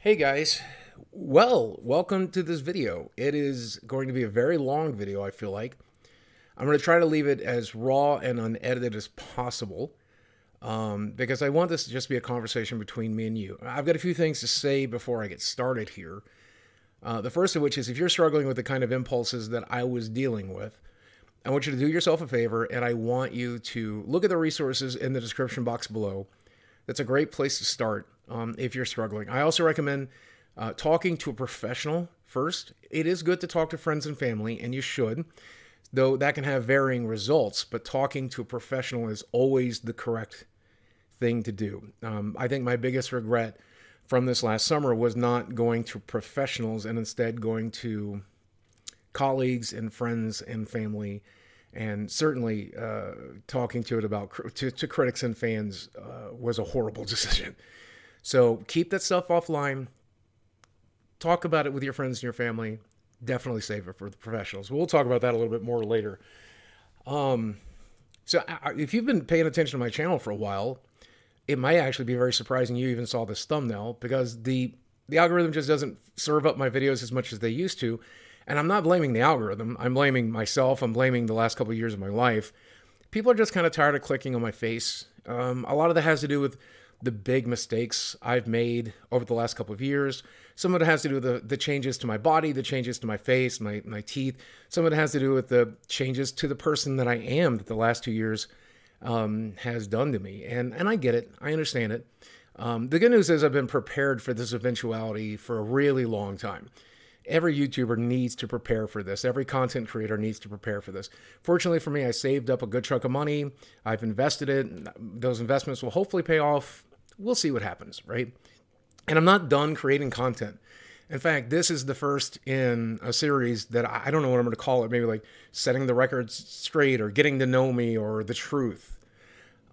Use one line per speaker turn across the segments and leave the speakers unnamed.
Hey guys, well, welcome to this video. It is going to be a very long video, I feel like. I'm going to try to leave it as raw and unedited as possible because I want this to just be a conversation between me and you. I've got a few things to say before I get started here. The first of which is if you're struggling with the kind of impulses that I was dealing with, I want you to do yourself a favor and I want you to look at the resources in the description box below. That's a great place to start if you're struggling. I also recommend talking to a professional first. It is good to talk to friends and family, and you should, though that can have varying results, but talking to a professional is always the correct thing to do. I think my biggest regret from this last summer was not going to professionals and instead going to colleagues and friends and family, and certainly talking to it about to critics and fans was a horrible decision. So keep that stuff offline. Talk about it with your friends and your family. Definitely save it for the professionals. We'll talk about that a little bit more later. If you've been paying attention to my channel for a while, it might actually be very surprising you even saw this thumbnail because the algorithm just doesn't serve up my videos as much as they used to. And I'm not blaming the algorithm. I'm blaming myself. I'm blaming the last couple of years of my life. People are just kind of tired of clicking on my face. A lot of that has to do with the big mistakes I've made over the last couple of years. Some of it has to do with the changes to my body, the changes to my face, my teeth. Some of it has to do with the changes to the person that I am that the last 2 years has done to me. And I get it. I understand it. The good news is I've been prepared for this eventuality for a really long time. Every YouTuber needs to prepare for this. Every content creator needs to prepare for this. Fortunately for me, I saved up a good chunk of money. I've invested it. Those investments will hopefully pay off. We'll see what happens, right? And I'm not done creating content. In fact, this is the first in a series that I don't know what I'm going to call it. Maybe like setting the records straight or getting to know me or the truth.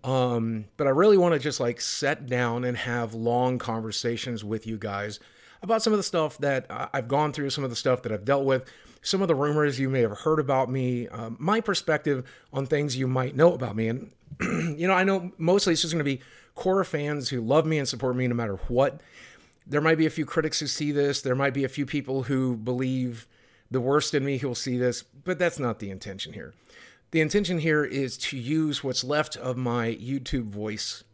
But I really want to just like sit down and have long conversations with you guys about some of the stuff that I've gone through, some of the stuff that I've dealt with, some of the rumors you may have heard about me, my perspective on things you might know about me. And, I know mostly it's just going to be core fans who love me and support me no matter what. There might be a few critics who see this. There might be a few people who believe the worst in me who will see this, but that's not the intention here. The intention here is to use what's left of my YouTube voice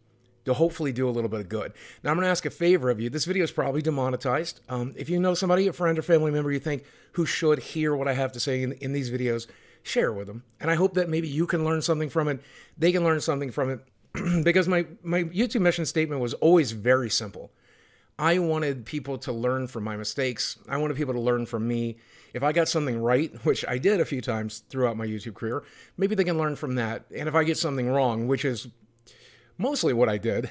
to hopefully do a little bit of good. Now, I'm going to ask a favor of you. This video is probably demonetized. If you know somebody, a friend or family member you think who should hear what I have to say in these videos, share it with them. And I hope that maybe you can learn something from it. They can learn something from it because my YouTube mission statement was always very simple. I wanted people to learn from my mistakes. I wanted people to learn from me. If I got something right, which I did a few times throughout my YouTube career, maybe they can learn from that. And if I get something wrong, which is mostly what I did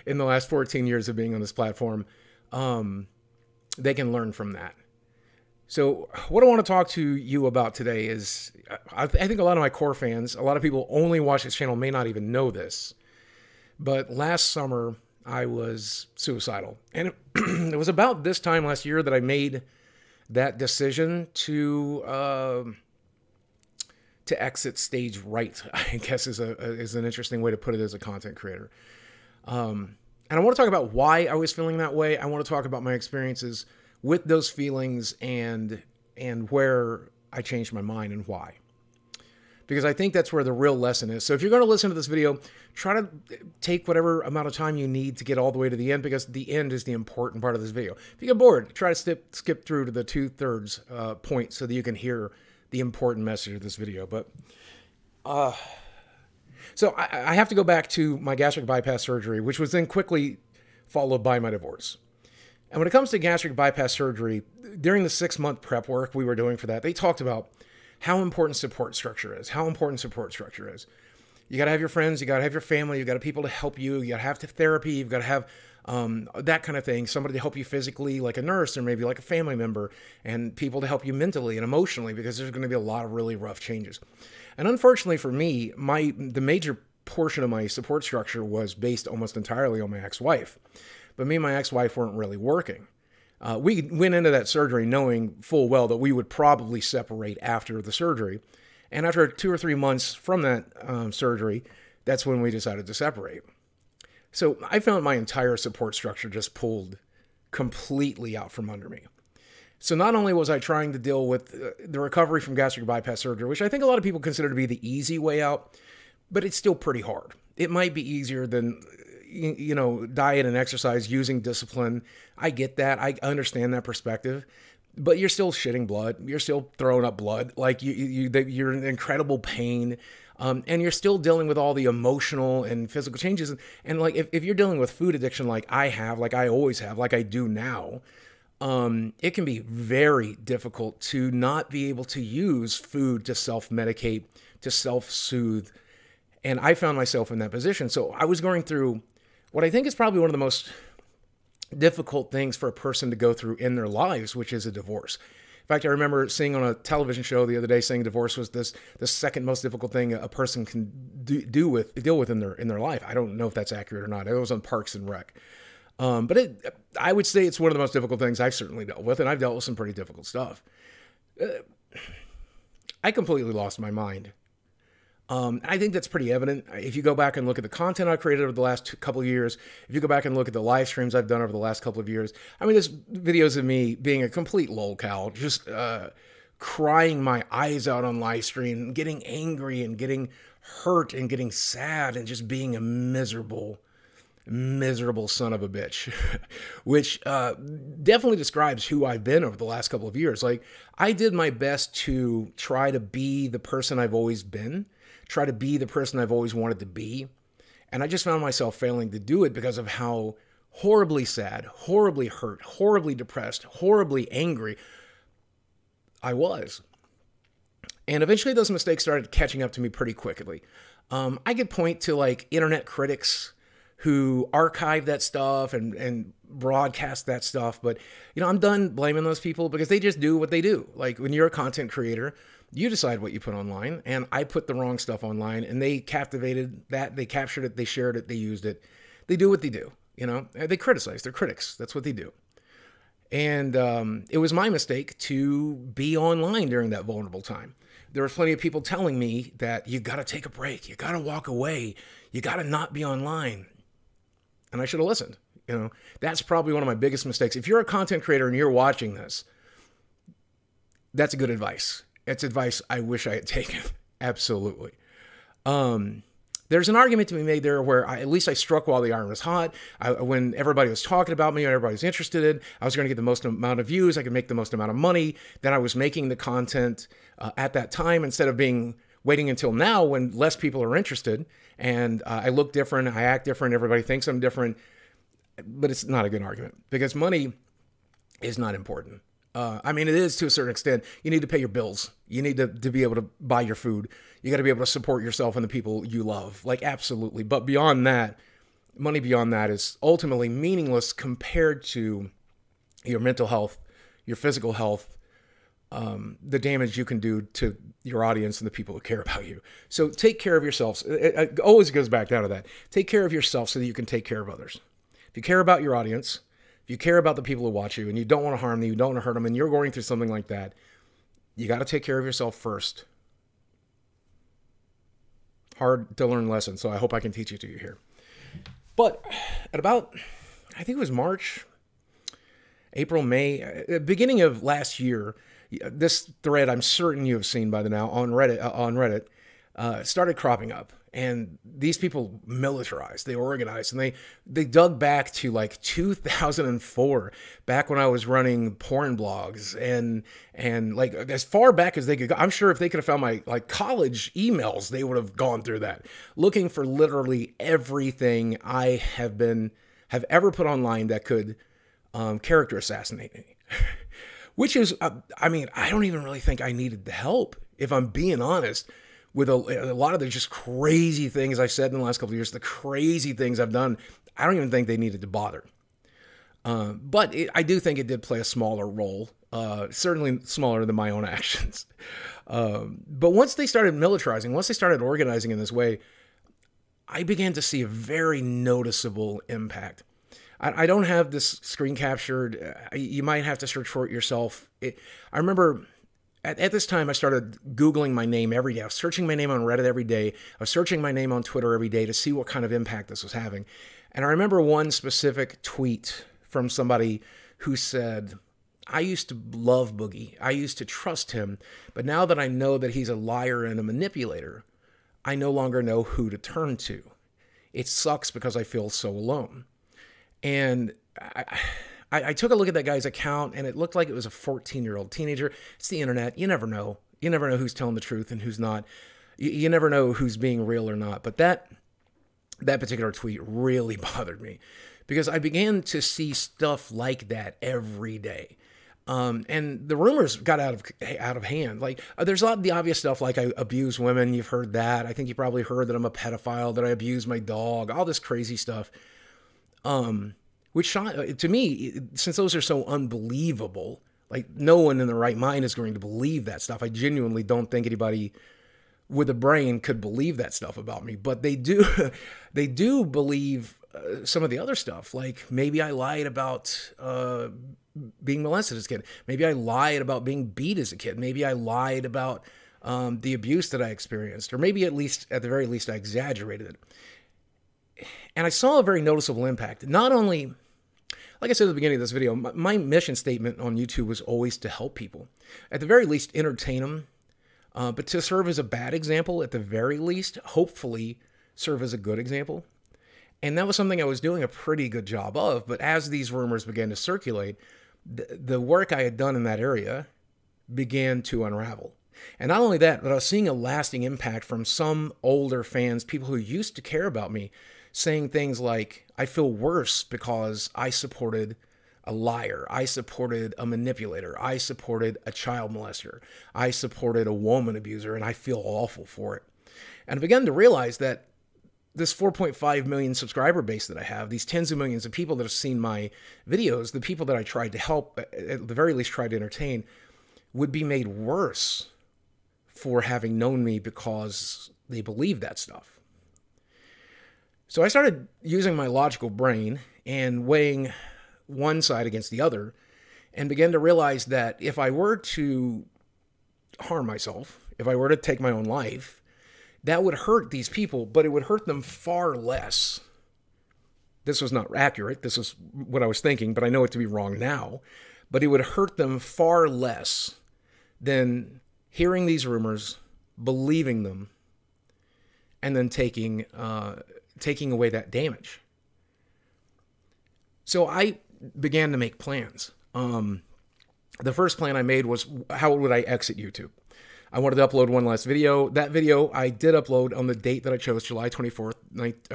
in the last 14 years of being on this platform, they can learn from that. So what I want to talk to you about today is, I think a lot of my core fans, a lot of people only watch this channel may not even know this, but last summer I was suicidal. And it was about this time last year that I made that decision to exit stage right, I guess is an interesting way to put it as a content creator. And I want to talk about why I was feeling that way. I want to talk about my experiences with those feelings and where I changed my mind and why. Because I think that's where the real lesson is. So if you're going to listen to this video, try to take whatever amount of time you need to get all the way to the end, because the end is the important part of this video. If you get bored, try to skip through to the 2/3 point so that you can hear the important message of this video. But so I have to go back to my gastric bypass surgery, which was then quickly followed by my divorce. And when it comes to gastric bypass surgery, during the 6-month prep work we were doing for that, they talked about how important support structure is, You got to have your friends, you got to have your family, you got to have people to help you, you got to have therapy, you've got to have that kind of thing, somebody to help you physically, like a nurse or maybe like a family member, and people to help you mentally and emotionally, because there's going to be a lot of really rough changes. And unfortunately for me, the major portion of my support structure was based almost entirely on my ex-wife. But me and my ex-wife weren't really working. We went into that surgery knowing full well that we would probably separate after the surgery. And after 2 or 3 months from that surgery, that's when we decided to separate. So I found my entire support structure just pulled completely out from under me. So not only was I trying to deal with the recovery from gastric bypass surgery, which I think a lot of people consider to be the easy way out, but it's still pretty hard. It might be easier than, diet and exercise, using discipline. I get that. I understand that perspective. But you're still shitting blood. You're still throwing up blood. Like you're in incredible pain. And you're still dealing with all the emotional and physical changes. And like, if you're dealing with food addiction, like I have, like I always have, like I do now, it can be very difficult to not be able to use food to self-medicate, to self-soothe. And I found myself in that position. So I was going through what I think is probably one of the most difficult things for a person to go through in their lives, which is a divorce. In fact, I remember seeing on a television show the other day saying divorce was the second most difficult thing a person can deal with in their life. I don't know if that's accurate or not. It was on Parks and Rec. But I would say it's one of the most difficult things I've certainly dealt with, and I've dealt with some pretty difficult stuff. I completely lost my mind. I think that's pretty evident. If you go back and look at the content I created over the last couple of years, if you go back and look at the live streams I've done over the last couple of years, I mean, there's videos of me being a complete lolcow, just crying my eyes out on live stream, getting angry and getting hurt and getting sad and just being a miserable son of a bitch, which definitely describes who I've been over the last couple of years. Like, I did my best to try to be the person I've always been, try to be the person I've always wanted to be. And I just found myself failing to do it because of how horribly sad, horribly hurt, horribly depressed, horribly angry I was. And eventually those mistakes started catching up to me pretty quickly. I could point to like internet critics who archive that stuff and broadcast that stuff. But, I'm done blaming those people because they just do what they do. Like, when you're a content creator, you decide what you put online, and I put the wrong stuff online, and they captivated that, they captured it, they shared it, they used it. They do what they do, they criticize, they're critics. That's what they do. And it was my mistake to be online during that vulnerable time. There was plenty of people telling me that you got to take a break, you got to walk away, you got to not be online. And I should have listened. That's probably one of my biggest mistakes. If you're a content creator and you're watching this, that's good advice. It's advice I wish I had taken. Absolutely. There's an argument to be made there where at least I struck while the iron was hot. When everybody was talking about me, everybody was interested in, I was going to get the most amount of views. I could make the most amount of money. Then I was making the content at that time instead of waiting until now when less people are interested. And I look different, I act different, everybody thinks I'm different, but it's not a good argument because money is not important. I mean, it is to a certain extent. You need to pay your bills. You need to be able to buy your food. You got to be able to support yourself and the people you love. Like, absolutely. But beyond that, money beyond that is ultimately meaningless compared to your mental health, your physical health, the damage you can do to your audience and the people who care about you. So take care of yourselves. It always goes back down to that. Take care of yourself so that you can take care of others. If you care about your audience, if you care about the people who watch you and you don't want to harm them, you don't want to hurt them, and you're going through something like that, you got to take care of yourself first. Hard to learn lesson, so I hope I can teach it to you here. But at about, I think it was March, April, May, beginning of last year, this thread I'm certain you have seen by now on Reddit started cropping up. And these people militarized, they organized, and they dug back to like 2004, back when I was running porn blogs and like as far back as they could go. I'm sure if they could have found my like college emails, they would have gone through that, looking for literally everything I have ever put online that could character assassinate me. Which is, I mean, I don't even really think I needed the help, if I'm being honest. With a lot of the just crazy things I've said in the last couple of years, the crazy things I've done, I don't even think they needed to bother. But I do think it did play a smaller role, certainly smaller than my own actions. But once they started militarizing, once they started organizing in this way, I began to see a very noticeable impact. I don't have this screen captured. You might have to search for it yourself. I remember... At this time, I started Googling my name every day. I was searching my name on Reddit every day. I was searching my name on Twitter every day to see what kind of impact this was having. And I remember one specific tweet from somebody who said, I used to love Boogie. I used to trust him. But now that I know that he's a liar and a manipulator, I no longer know who to turn to. It sucks because I feel so alone. And I took a look at that guy's account, and it looked like it was a 14-year-old teenager. It's the internet. You never know. You never know who's telling the truth and who's not. You never know who's being real or not. But that particular tweet really bothered me because I began to see stuff like that every day. And the rumors got out of hand. Like, there's a lot of the obvious stuff, like I abuse women. You've heard that. I think you probably heard that I'm a pedophile, that I abuse my dog, all this crazy stuff. Which to me, since those are so unbelievable, like no one in their right mind is going to believe that stuff. I genuinely don't think anybody with a brain could believe that stuff about me, but they do. They do believe some of the other stuff. Like maybe I lied about being molested as a kid. Maybe I lied about being beat as a kid. Maybe I lied about the abuse that I experienced, or maybe at the very least, I exaggerated it. And I saw a very noticeable impact. Not only, like I said at the beginning of this video, my mission statement on YouTube was always to help people. At the very least, entertain them. But to serve as a bad example, at the very least, hopefully serve as a good example. And that was something I was doing a pretty good job of. But as these rumors began to circulate, the work I had done in that area began to unravel. And not only that, but I was seeing a lasting impact from some older fans, people who used to care about me, saying things like, I feel worse because I supported a liar. I supported a manipulator. I supported a child molester. I supported a woman abuser, and I feel awful for it. And I began to realize that this 4.5 million subscriber base that I have, these tens of millions of people that have seen my videos, the people that I tried to help, at the very least tried to entertain, would be made worse for having known me because they believe that stuff. So I started using my logical brain and weighing one side against the other, and began to realize that if I were to harm myself, if I were to take my own life, that would hurt these people, but it would hurt them far less. This was not accurate. This was what I was thinking, but I know it to be wrong now. But it would hurt them far less than hearing these rumors, believing them, and then taking away that damage. So I began to make plans. The first plan I made was, how would I exit YouTube? I wanted to upload one last video. That video I did upload on the date that I chose, July 24th,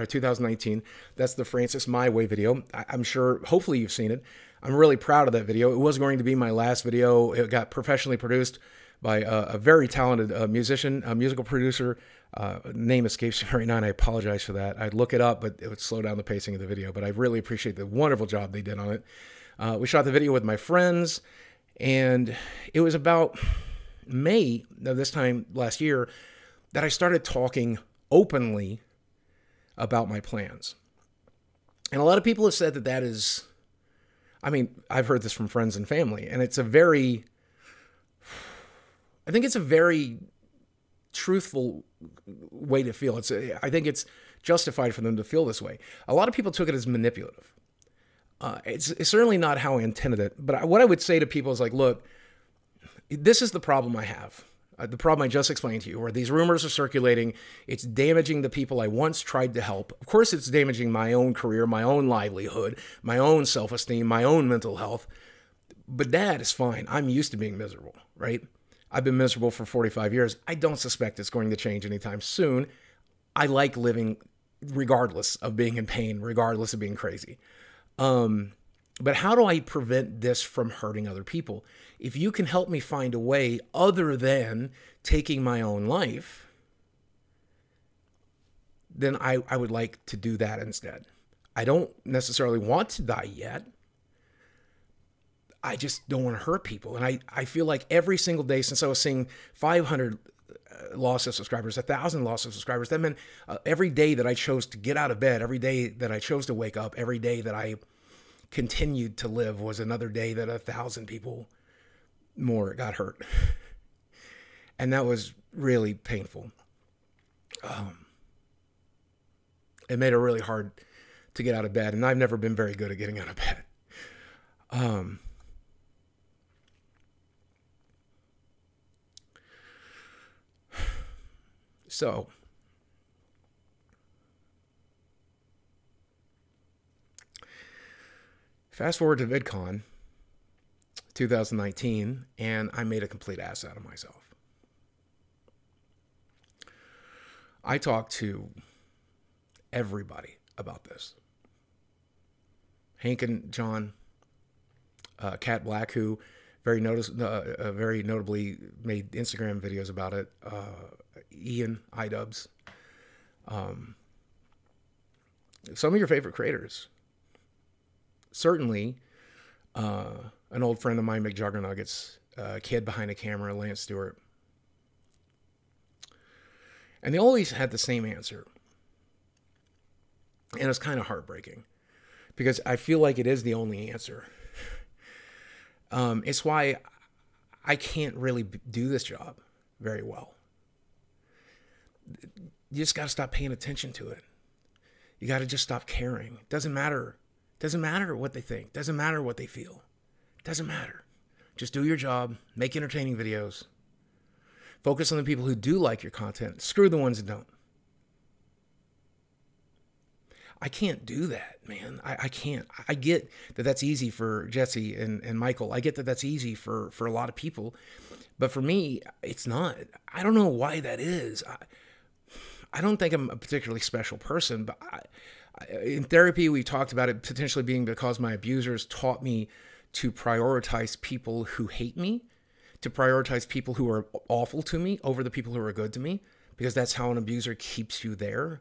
2019. That's the Francis My Way video. I'm sure, hopefully you've seen it. I'm really proud of that video. It was going to be my last video. It got professionally produced by a very talented musician, a musical producer. Name escapes me right now, and I apologize for that. I'd look it up, but it would slow down the pacing of the video. But I really appreciate the wonderful job they did on it. We shot the video with my friends, and it was about May of this time last year that I started talking openly about my plans. And a lot of people have said that is, I mean, I've heard this from friends and family, and I think it's a very truthful way to feel. I think it's justified for them to feel this way. A lot of people took it as manipulative. It's certainly not how I intended it. But what I would say to people is like, look, this is the problem I have. The problem I just explained to you, where these rumors are circulating. It's damaging the people I once tried to help. Of course, it's damaging my own career, my own livelihood, my own self-esteem, my own mental health. But that is fine. I'm used to being miserable, right? I've been miserable for 45 years. I don't suspect it's going to change anytime soon. I like living regardless of being in pain, regardless of being crazy. But how do I prevent this from hurting other people? If you can help me find a way other than taking my own life, then I would like to do that instead. I don't necessarily want to die yet. I just don't want to hurt people. And I feel like every single day since I was seeing 500 loss of subscribers, 1,000 loss of subscribers, that meant every day that I chose to get out of bed, every day that I chose to wake up, every day that I continued to live was another day that 1,000 people more got hurt. And that was really painful. It made it really hard to get out of bed, and I've never been very good at getting out of bed. Um, so fast forward to VidCon 2019, and I made a complete ass out of myself. I talked to everybody about this. Hank and John, Cat Black, who very notably made Instagram videos about it. Ian iDubbbz. Some of your favorite creators. Certainly, an old friend of mine, McJuggernuggets, kid behind the camera, Lance Stewart. And they always had the same answer. And it's kind of heartbreaking because I feel like it is the only answer. It's why I can't really do this job very well. You just got to stop paying attention to it. You got to just stop caring. It doesn't matter. It doesn't matter what they think. It doesn't matter what they feel. It doesn't matter. Just do your job. Make entertaining videos. Focus on the people who do like your content. Screw the ones that don't. I can't do that, man. I can't. I get that that's easy for Jesse and Michael. I get that that's easy for a lot of people. But for me, it's not. I don't know why that is. I don't think I'm a particularly special person, but in therapy, we talked about it potentially being because my abusers taught me to prioritize people who hate me, to prioritize people who are awful to me over the people who are good to me, because that's how an abuser keeps you there.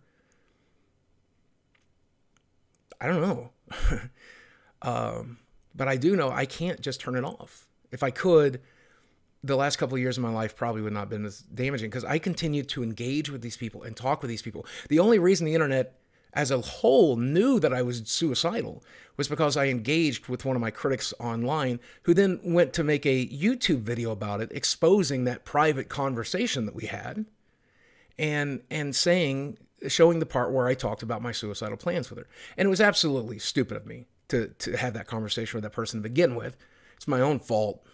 I don't know. But I do know I can't just turn it off. If I could, the last couple of years of my life probably would not have been as damaging because I continued to engage with these people and talk with these people. The only reason the internet as a whole knew that I was suicidal was because I engaged with one of my critics online who then went to make a YouTube video about it, exposing that private conversation that we had and showing the part where I talked about my suicidal plans with her. And it was absolutely stupid of me to have that conversation with that person to begin with. It's my own fault.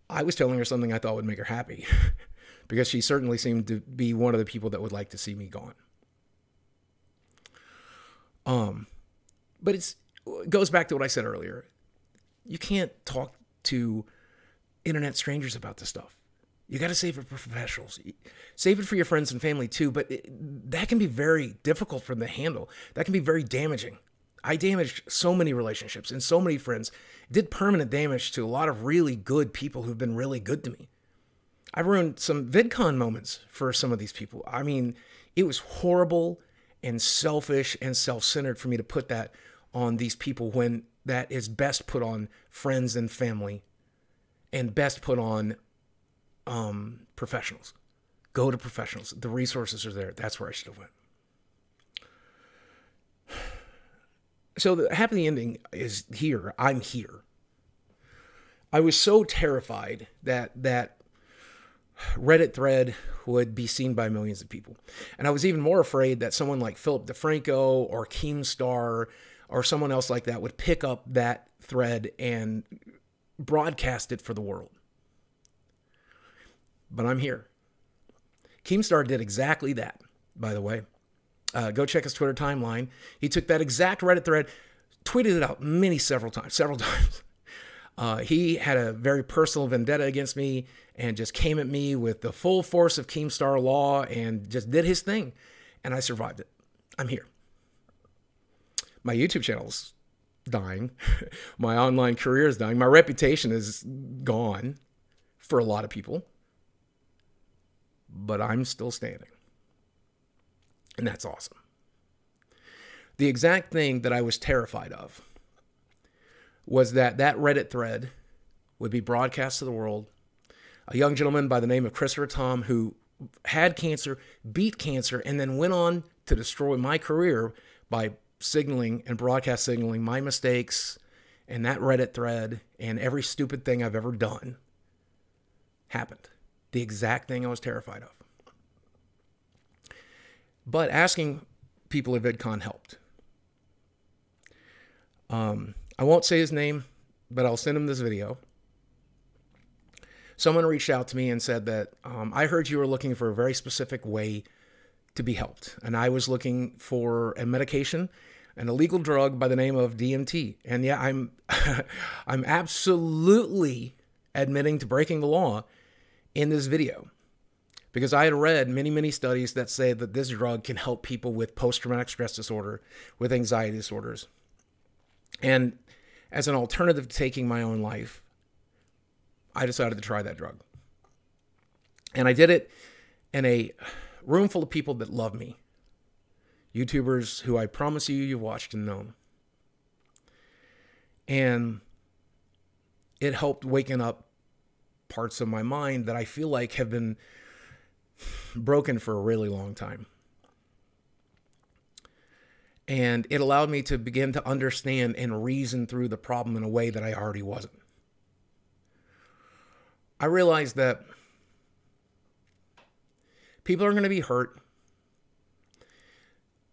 I was telling her something I thought would make her happy because she certainly seemed to be one of the people that would like to see me gone. But it goes back to what I said earlier. You can't talk to internet strangers about this stuff. You got to save it for professionals. Save it for your friends and family too, but that can be very difficult for them to handle. That can be very damaging. I damaged so many relationships and so many friends. Did permanent damage to a lot of really good people who've been really good to me. I ruined some VidCon moments for some of these people. I mean, it was horrible and selfish and self-centered for me to put that on these people when that is best put on friends and family and best put on professionals. Go to professionals. The resources are there. That's where I should have went. So the happy ending is here. I'm here. I was so terrified that Reddit thread would be seen by millions of people. And I was even more afraid that someone like Philip DeFranco or Keemstar or someone else like that would pick up that thread and broadcast it for the world. But I'm here. Keemstar did exactly that, by the way. Go check his Twitter timeline. He took that exact Reddit thread, tweeted it out several times. He had a very personal vendetta against me and just came at me with the full force of Keemstar law and just did his thing. And I survived it. I'm here. My YouTube channel's dying. My online career is dying. My reputation is gone for a lot of people. But I'm still standing. And that's awesome. The exact thing that I was terrified of was that Reddit thread would be broadcast to the world. A young gentleman by the name of Christopher Tom who had cancer, beat cancer, and then went on to destroy my career by signaling and broadcast signaling my mistakes and that Reddit thread and every stupid thing I've ever done happened. The exact thing I was terrified of. But asking people at VidCon helped. I won't say his name, but I'll send him this video. Someone reached out to me and said that I heard you were looking for a very specific way to be helped. And I was looking for a medication, an illegal drug by the name of DMT. And yeah, I'm absolutely admitting to breaking the law in this video, because I had read many, many studies that say that this drug can help people with post-traumatic stress disorder, with anxiety disorders. And as an alternative to taking my own life, I decided to try that drug. And I did it in a room full of people that love me. YouTubers who I promise you've watched and known. And it helped waken up parts of my mind that I feel like have been broken for a really long time. And it allowed me to begin to understand and reason through the problem in a way that I already wasn't. I realized that people are going to be hurt,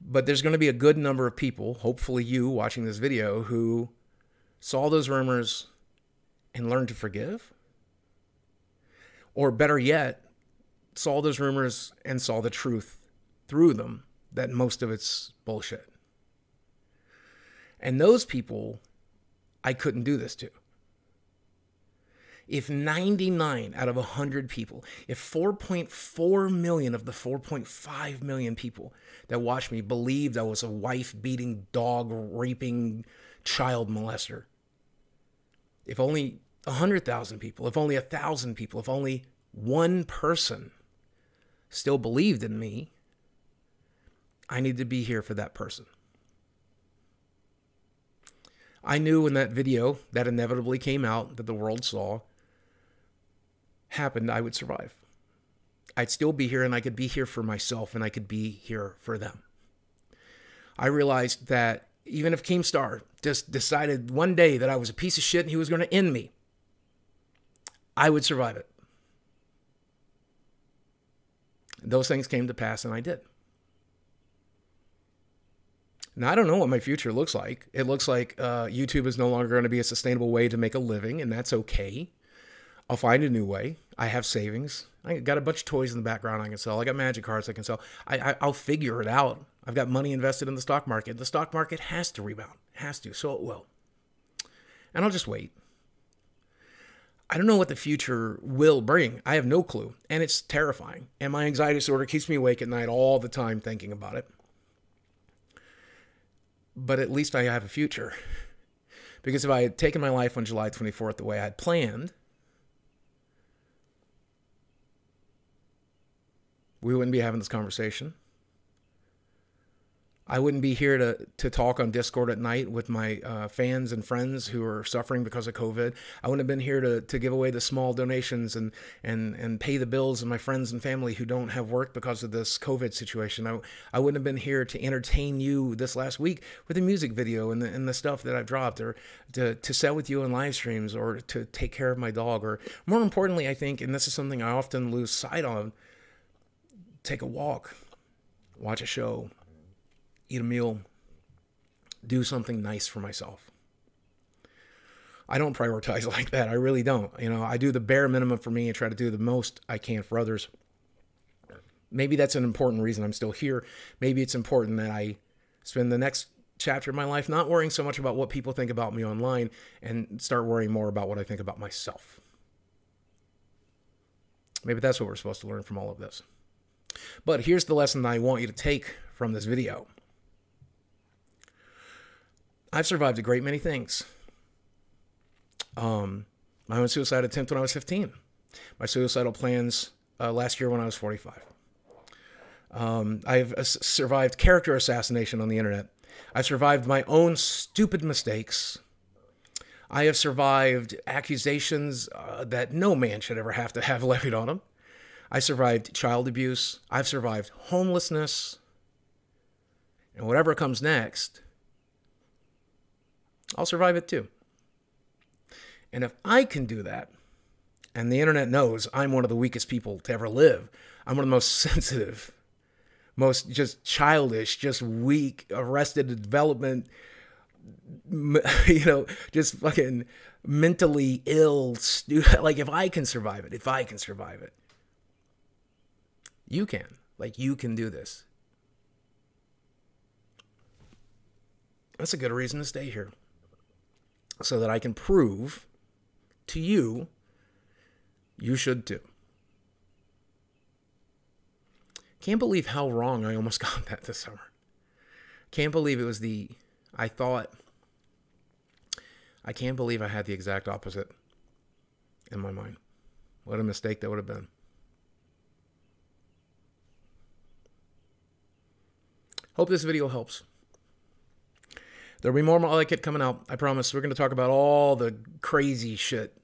but there's going to be a good number of people, hopefully you watching this video, who saw those rumors and learned to forgive. Or better yet, saw those rumors and saw the truth through them, that most of it's bullshit. And those people, I couldn't do this to. If 99 out of 100 people, if 4.4 million of the 4.5 million people that watched me believed I was a wife-beating, dog-raping child molester, if only 100,000 people, if only 1,000 people, if only one person still believed in me, I need to be here for that person. I knew when that video that inevitably came out, that the world saw, happened, I would survive. I'd still be here, and I could be here for myself, and I could be here for them. I realized that even if Keemstar just decided one day that I was a piece of shit and he was going to end me, I would survive it. Those things came to pass, and I did. Now, I don't know what my future looks like. It looks like YouTube is no longer going to be a sustainable way to make a living, and that's okay. I'll find a new way. I have savings. I got a bunch of toys in the background I can sell. I got magic cards I can sell. I'll figure it out. I've got money invested in the stock market. The stock market has to rebound. Has to. So it will. And I'll just wait. I don't know what the future will bring. I have no clue. And it's terrifying. And my anxiety disorder keeps me awake at night all the time thinking about it. But at least I have a future. Because if I had taken my life on July 24th the way I had planned, we wouldn't be having this conversation. I wouldn't be here to talk on Discord at night with my fans and friends who are suffering because of COVID. I wouldn't have been here to give away the small donations and pay the bills of my friends and family who don't have work because of this COVID situation. I wouldn't have been here to entertain you this last week with a music video and the stuff that I've dropped, or to set with you on live streams, or to take care of my dog, or more importantly, I think, and this is something I often lose sight of, take a walk, watch a show, eat a meal, do something nice for myself. I don't prioritize like that. I really don't. I do the bare minimum for me and try to do the most I can for others. Maybe that's an important reason I'm still here. Maybe it's important that I spend the next chapter of my life not worrying so much about what people think about me online and start worrying more about what I think about myself. Maybe that's what we're supposed to learn from all of this. But here's the lesson that I want you to take from this video. I've survived a great many things. My own suicide attempt when I was 15. My suicidal plans last year when I was 45. I've survived character assassination on the internet. I've survived my own stupid mistakes. I have survived accusations that no man should ever have to have levied on him. I survived child abuse. I've survived homelessness. And whatever comes next, I'll survive it too. And if I can do that, and the internet knows I'm one of the weakest people to ever live, I'm one of the most sensitive, most just childish, just weak, arrested development, you know, just fucking mentally ill, like if I can survive it, you can. Like, you can do this. That's a good reason to stay here. So that I can prove to you, you should too. Can't believe how wrong I almost got that this summer. Can't believe it was I can't believe I had the exact opposite in my mind. What a mistake that would have been. Hope this video helps. There'll be more like it coming out. I promise. We're going to talk about all the crazy shit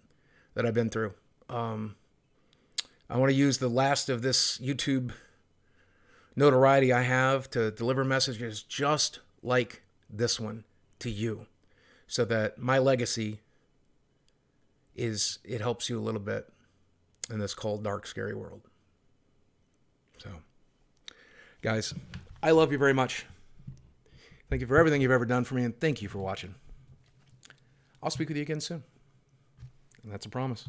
that I've been through. I want to use the last of this YouTube notoriety I have to deliver messages just like this one to you, so that my legacy it helps you a little bit in this cold, dark, scary world. So, guys, I love you very much. Thank you for everything you've ever done for me, and thank you for watching. I'll speak with you again soon. And that's a promise.